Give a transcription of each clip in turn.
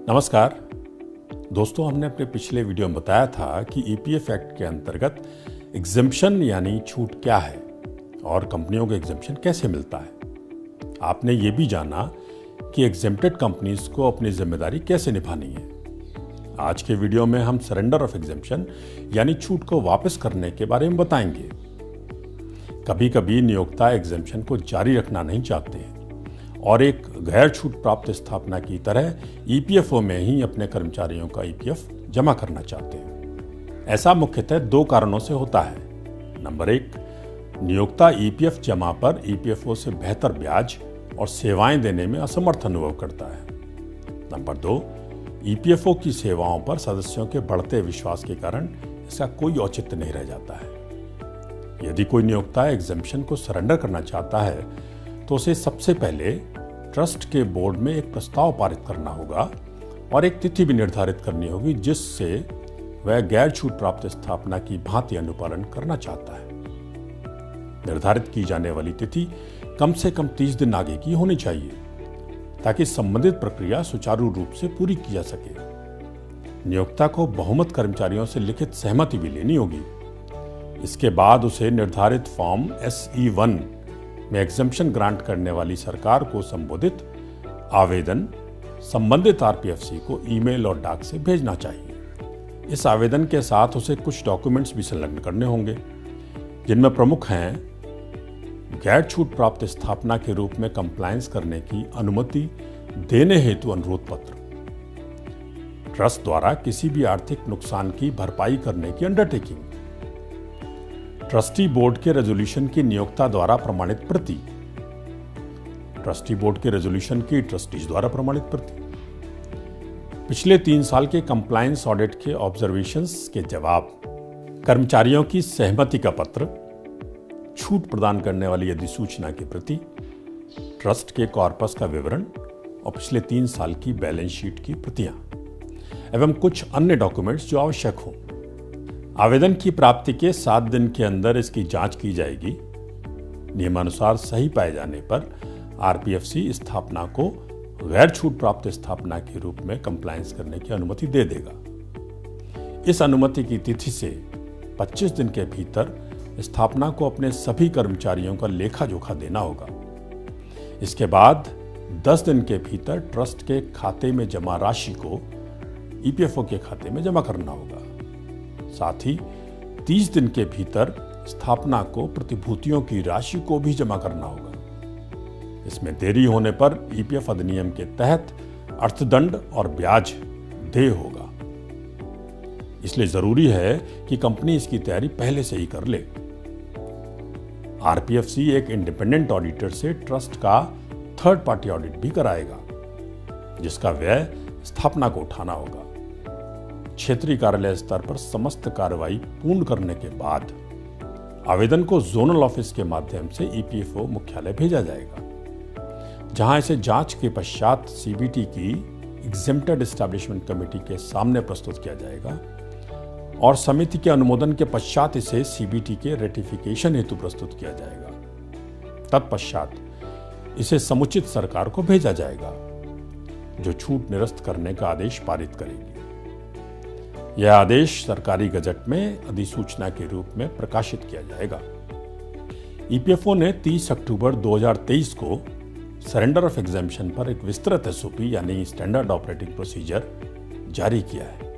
नमस्कार दोस्तों, हमने अपने पिछले वीडियो में बताया था कि ईपीएफ एक्ट के अंतर्गत एग्जेम्पशन यानी छूट क्या है और कंपनियों को एग्जेम्पशन कैसे मिलता है। आपने ये भी जाना कि एग्जेम्प्टेड कंपनीज को अपनी जिम्मेदारी कैसे निभानी है। आज के वीडियो में हम सरेंडर ऑफ एग्जेम्पशन यानी छूट को वापस करने के बारे में बताएंगे। कभी कभी नियोक्ता एग्जेम्पशन को जारी रखना नहीं चाहते हैं और एक गैर छूट प्राप्त स्थापना की तरह ईपीएफओ में ही अपने कर्मचारियों का ईपीएफ जमा करना चाहते हैं। ऐसा मुख्यतः दो कारणों से होता है। नंबर 1, नियोक्ता ईपीएफ जमा पर ईपीएफओ से बेहतर ब्याज और सेवाएं देने में असमर्थ अनुभव करता है। नंबर 2, ईपीएफओ की सेवाओं पर सदस्यों के बढ़ते विश्वास के कारण इसका कोई औचित्य नहीं रह जाता है। यदि कोई नियोक्ता एग्जेम्पशन को सरेंडर करना चाहता है तो उसे सबसे पहले ट्रस्ट के बोर्ड में एक प्रस्ताव पारित करना होगा और एक तिथि भी निर्धारित करनी होगी जिससे वह गैर छूट प्राप्त स्थापना की भांति अनुपालन करना चाहता है। निर्धारित की जाने वाली तिथि कम से कम 30 दिन आगे की होनी चाहिए ताकि संबंधित प्रक्रिया सुचारू रूप से पूरी की जा सके। नियोक्ता को बहुमत कर्मचारियों से लिखित सहमति भी लेनी होगी। इसके बाद उसे निर्धारित फॉर्म SE1 में एग्जेम्पशन ग्रांट करने वाली सरकार को संबोधित आवेदन संबंधित आरपीएफसी को ईमेल और डाक से भेजना चाहिए। इस आवेदन के साथ उसे कुछ डॉक्यूमेंट्स भी संलग्न करने होंगे जिनमें प्रमुख हैं गैर छूट प्राप्त स्थापना के रूप में कंप्लायंस करने की अनुमति देने हेतु अनुरोध पत्र, ट्रस्ट द्वारा किसी भी आर्थिक नुकसान की भरपाई करने की अंडरटेकिंग, ट्रस्टी बोर्ड के रेजोल्यूशन की नियोक्ता द्वारा प्रमाणित प्रति, ट्रस्टी बोर्ड के रेजोल्यूशन की ट्रस्टीज द्वारा प्रमाणित प्रति, पिछले 3 साल के कंप्लायंस ऑडिट के ऑब्जर्वेशंस के जवाब, कर्मचारियों की सहमति का पत्र, छूट प्रदान करने वाली अधिसूचना की प्रति, ट्रस्ट के कॉर्पस का विवरण और पिछले 3 साल की बैलेंस शीट की प्रतियां एवं कुछ अन्य डॉक्यूमेंट्स जो आवश्यक हों। आवेदन की प्राप्ति के 7 दिन के अंदर इसकी जांच की जाएगी। नियमानुसार सही पाए जाने पर आरपीएफसी स्थापना को गैर छूट प्राप्त स्थापना के रूप में कंप्लायंस करने की अनुमति दे देगा। इस अनुमति की तिथि से 25 दिन के भीतर स्थापना को अपने सभी कर्मचारियों का लेखा जोखा देना होगा। इसके बाद 10 दिन के भीतर ट्रस्ट के खाते में जमा राशि को ईपीएफओ के खाते में जमा करना होगा। साथ ही 30 दिन के भीतर स्थापना को प्रतिभूतियों की राशि को भी जमा करना होगा। इसमें देरी होने पर ईपीएफ अधिनियम के तहत अर्थदंड और ब्याज देय होगा। इसलिए जरूरी है कि कंपनी इसकी तैयारी पहले से ही कर ले। आरपीएफसी एक इंडिपेंडेंट ऑडिटर से ट्रस्ट का थर्ड पार्टी ऑडिट भी कराएगा जिसका व्यय स्थापना को उठाना होगा। क्षेत्रीय कार्यालय स्तर पर समस्त कार्रवाई पूर्ण करने के बाद आवेदन को जोनल ऑफिस के माध्यम से ईपीएफओ मुख्यालय भेजा जाएगा जहां इसे जांच के पश्चात सीबीटी की एग्जेम्प्टेड एस्टैब्लिशमेंट कमेटी के सामने प्रस्तुत किया जाएगा और समिति के अनुमोदन के पश्चात इसे सीबीटी के रेटिफिकेशन हेतु प्रस्तुत किया जाएगा। तत्पश्चात इसे समुचित सरकार को भेजा जाएगा जो छूट निरस्त करने का आदेश पारित करेगी। यह आदेश सरकारी गजट में अधिसूचना के रूप में प्रकाशित किया जाएगा। ईपीएफओ ने 30 अक्टूबर 2023 को सरेंडर ऑफ एग्जेम्पशन पर एक विस्तृत एसओपी यानी स्टैंडर्ड ऑपरेटिंग प्रोसीजर जारी किया है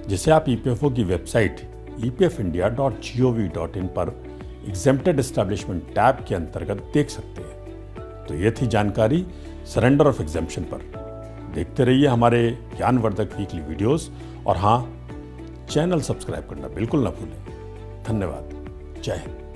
जिसे आप ईपीएफओ की वेबसाइट epfindia.gov.in पर एग्जेम्प्टेड एस्टैब्लिशमेंट टैब के अंतर्गत देख सकते हैं। तो ये थी जानकारी सरेंडर ऑफ एग्जेम्पशन पर। देखते रहिए हमारे ज्ञानवर्धक वीकली वीडियोस और हाँ, चैनल सब्सक्राइब करना बिल्कुल ना भूलें। धन्यवाद। जय हिंद।